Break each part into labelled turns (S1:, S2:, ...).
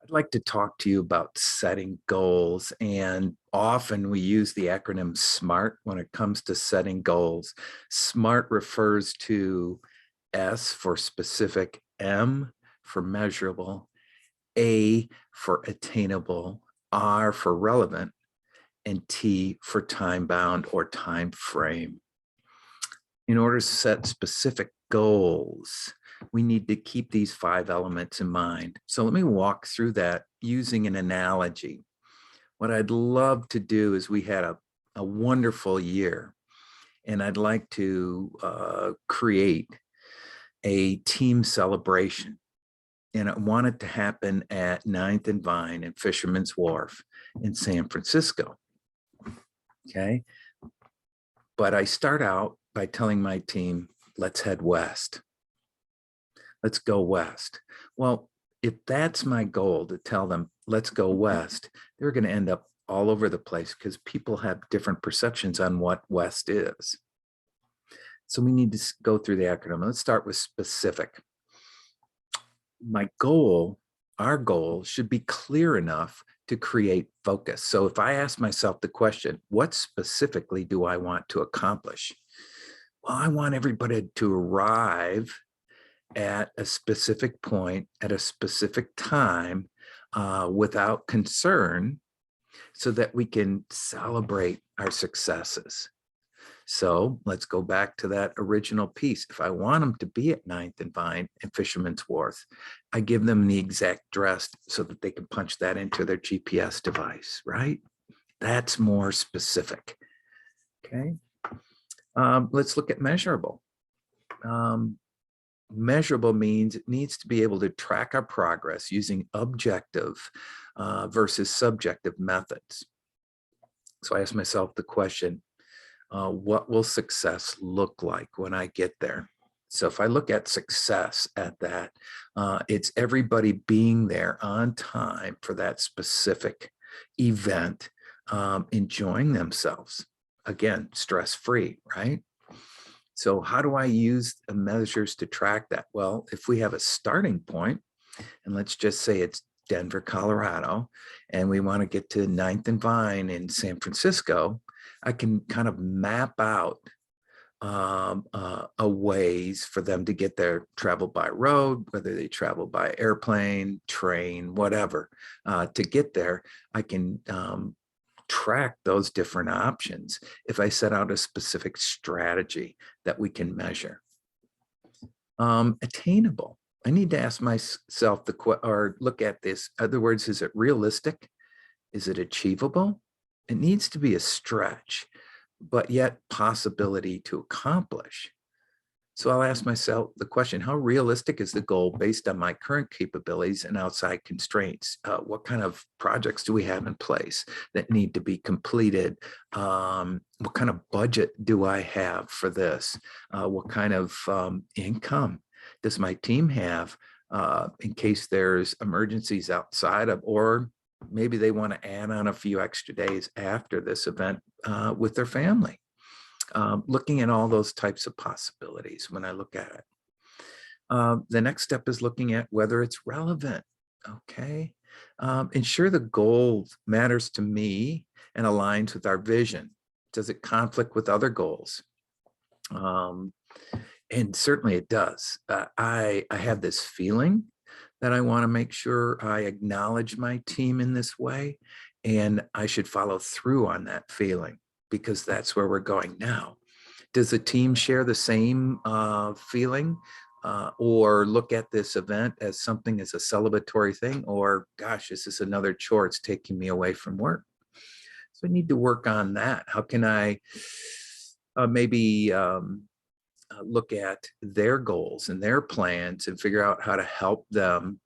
S1: I'd like to talk to you about setting goals. And often we use the acronym SMART when it comes to setting goals. SMART refers to S for specific, M for measurable, A for attainable, R for relevant, and T for time bound or time frame. In order to set specific goals, we need to keep these 5 elements in mind. So let me walk through that using an analogy. What I'd love to do is we had a wonderful year, and I'd like to create a team celebration. And I want it to happen at Ninth and Vine and Fisherman's Wharf in San Francisco. Okay. But I start out by telling my team, let's head west. Let's go west. Well, if that's my goal to tell them, let's go west, they're going to end up all over the place because people have different perceptions on what west is. So we need to go through the acronym. Let's start with specific. My goal, our goal should be clear enough to create focus. So if I ask myself the question, what specifically do I want to accomplish? Well, I want everybody to arrive at a specific point at a specific time without concern so that we can celebrate our successes. So let's go back to that original piece. If I want them to be at Ninth and Vine and Fisherman's Wharf, I give them the exact dress so that they can punch that into their GPS device, right? That's more specific. Okay. Let's look at measurable. Measurable means it needs to be able to track our progress using objective versus subjective methods. So I ask myself the question, what will success look like when I get there? So if I look at success at that, it's everybody being there on time for that specific event, enjoying themselves. Again, stress-free, right? So how do I use measures to track that? Well, if we have a starting point, and let's just say it's Denver, Colorado, and we want to get to Ninth and Vine in San Francisco, I can kind of map out a ways for them to get there, travel by road, whether they travel by airplane, train, whatever. To get there, I can track those different options if I set out a specific strategy that we can measure. Attainable. I need to ask myself or look at this. In other words, is it realistic? Is it achievable? It needs to be a stretch, but yet possibility to accomplish. So I'll ask myself the question, how realistic is the goal based on my current capabilities and outside constraints? What kind of projects do we have in place that need to be completed? What kind of budget do I have for this? What kind of income does my team have in case there's emergencies outside of, or maybe they want to add on a few extra days after this event with their family? Looking at all those types of possibilities when I look at it. The next step is looking at whether it's relevant. Okay. Ensure the goal matters to me and aligns with our vision. Does it conflict with other goals? And certainly it does. I have this feeling that I want to make sure I acknowledge my team in this way, and I should follow through on that feeling, because that's where we're going now. Does the team share the same feeling or look at this event as something as a celebratory thing, or gosh, this is another chore, it's taking me away from work? So I need to work on that. How can I maybe look at their goals and their plans and figure out how to help them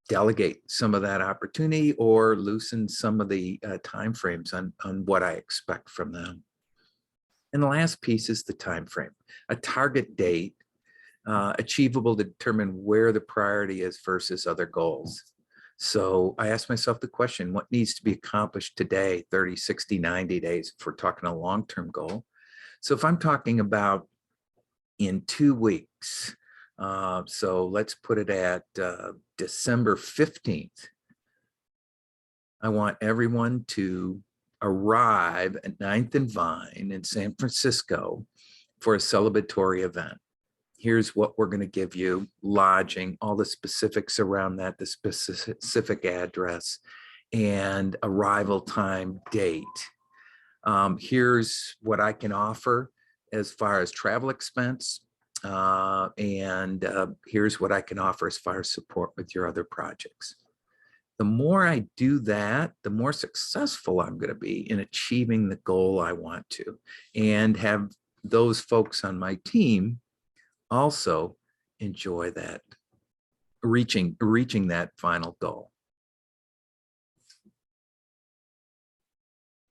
S1: delegate some of that opportunity or loosen some of the timeframes on what I expect from them. And the last piece is the time frame, a target date, achievable to determine where the priority is versus other goals. So I ask myself the question, what needs to be accomplished today, 30, 60, 90 days, if we're talking a long-term goal? So if I'm talking about in 2 weeks, so let's put it at December 15th, I want everyone to arrive at Ninth and Vine in San Francisco for a celebratory event. Here's what we're going to give you: lodging, all the specifics around that, the specific address, and arrival time, date. Here's what I can offer as far as travel expense. And here's what I can offer as far as support with your other projects. The more I do that, the more successful I'm going to be in achieving the goal I want to, and have those folks on my team also enjoy that, reaching that final goal.